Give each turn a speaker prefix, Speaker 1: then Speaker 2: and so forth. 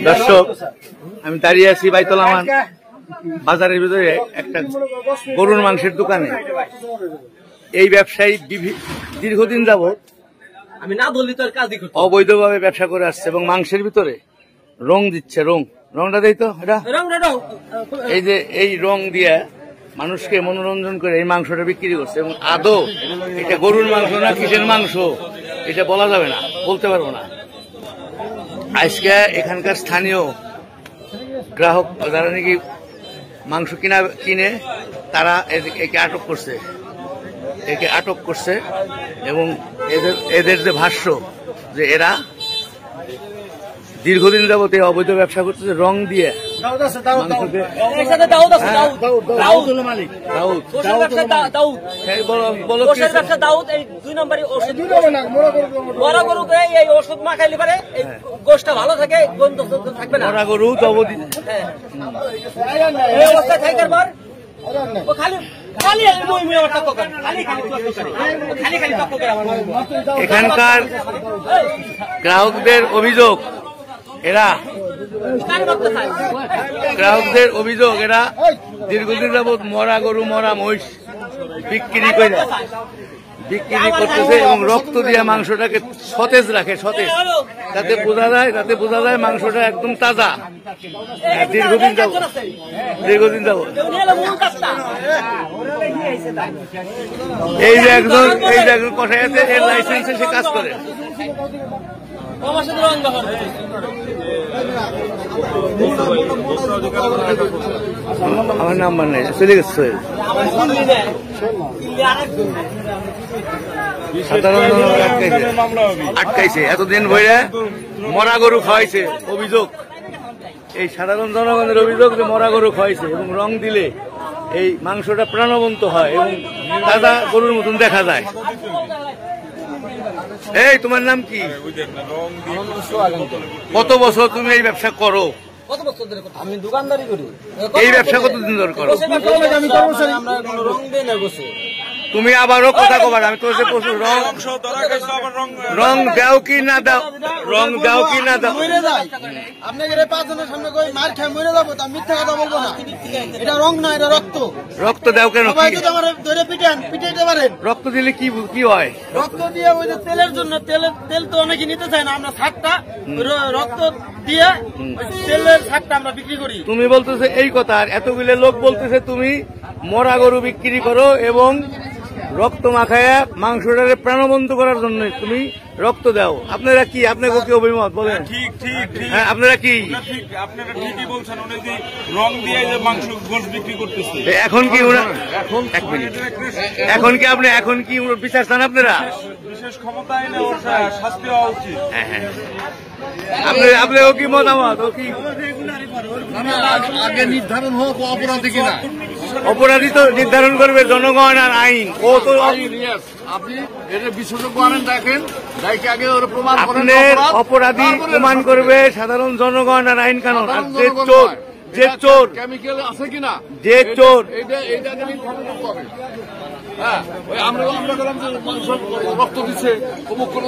Speaker 1: দর্শক, আমি দাঁড়িয়ে আছি বাইতুল আমান বাজারের ভিতরে একটা গরুর মাংসের দোকানে। এই ব্যবসায়ী দীর্ঘদিন যাবৎ অবৈধভাবে ব্যবসা করে আসছে এবং মাংসের ভিতরে রং দিচ্ছে। রংটা দেয় তো এটা, এই যে এই রং দিয়ে মানুষকে মনোরঞ্জন করে এই মাংসটা বিক্রি করছে। এবং আদৌ এটা গরুর মাংস না কিসের মাংস এটা বলা যাবে না, বলতে পারবো না। আজকে এখানকার স্থানীয় গ্রাহক যারা নাকি মাংস কিনে তারা একে আটক করছে এবং এদের যে ভাষ্য যে এরা দীর্ঘদিন যাবত এই অবৈধ ব্যবসা করতেছে রং দিয়ে।
Speaker 2: ওষুধ মাখাইলে পারে গোষ্ঠটা ভালো থাকে, থাকবে না।
Speaker 1: গরু এখানকার গ্রাহকদের অভিযোগ এরা দীর্ঘদিন যাবৎ মরা গরু মরা মহিষ বিক্রি করতেছে এবং রক্ত দিয়ে মাংসটাকে সতেজ রাখে, যাতে বোঝা যায় মাংসটা একদম তাজা। দীর্ঘদিন যাবৎ এই যে একজন কষাই আছে, এর লাইসেন্সে সে কাজ করে। আমার নাম্বার নেই, চলে গেছে। আটকাইছে এতদিন ভরে মরা গরু খাওয়াইছে। অভিযোগ এই সাধারণ জনগণের অভিযোগ যে মরা গরু খাওয়াইছে এবং রং দিলে এই মাংসটা প্রাণবন্ত হয় এবং তাজা গরুর মতন দেখা যায়। এই তোমার নাম কি? কত বছর তুমি এই ব্যবসা করো?
Speaker 2: আমি দোকানদারি করি।
Speaker 1: এই ব্যবসা কতদিন ধরে করো? তুমি আবারও কথা কবার, আমি তোর প্রচুর রং দাও কি না দাও,
Speaker 2: আপনাকে 5 জনের সামনে মার খেয়ে মরে যাবো, তা মিথ্যা কথা বলবো না। এটা রং না, এটা রক্ত
Speaker 1: দাও কেন?
Speaker 2: ধরে পিটাইতে পারেন।
Speaker 1: রক্ত দিলে কি হয়?
Speaker 2: রক্ত দিয়ে ওই যে তেলের জন্য, তেল তো অনেকে নিতে চায় না, আমরা ছাড়টা রক্ত দিয়ে তেলের ছাড়টা আমরা বিক্রি করি।
Speaker 1: তুমি বলতেছে এই কথা, আর এতগুলো লোক বলতেছে তুমি মরা গরু বিক্রি করো এবং রক্ত মাখায়া মাংসটাকে প্রাণবন্ত করার জন্য তুমি রক্ত দাও। আপনারা কি, আপনাকে কি অভিমত বলেন?
Speaker 3: ঠিক।
Speaker 1: হ্যাঁ, আপনারা কি?
Speaker 3: আপনারা ঠিকই বলছেন, উনি যে রং দিয়ে যে মাংস গোশ বিক্রি করতেছে।
Speaker 1: এখন কি এখন কি বিচার চান আপনারা?
Speaker 3: বিশেষ ক্ষমতা এনে ওর শাস্তি হওয়া উচিত।
Speaker 1: হ্যাঁ, আপনারও কি মতামত?
Speaker 4: আগে নির্ধারণ হোক অপরাধী কিনা।
Speaker 1: অপরাধী তো নির্ধারণ করবে জনগণ আর আইন। ও তো
Speaker 4: আপনি এটা বিশেষজ্ঞ আনেন, দেখেন আগে ওর প্রমাণ করেন।
Speaker 1: অপরাধী প্রমাণ করবে সাধারণ জনগণ আর আইন কানুন। আর যে চোর
Speaker 4: কেমিক্যাল আছে কিনা,
Speaker 1: যে চোর
Speaker 4: এইটা নির্ধারণ করতে হবে। হ্যাঁ, আমরা করলাম যে রক্ত দিচ্ছে, অমুক করে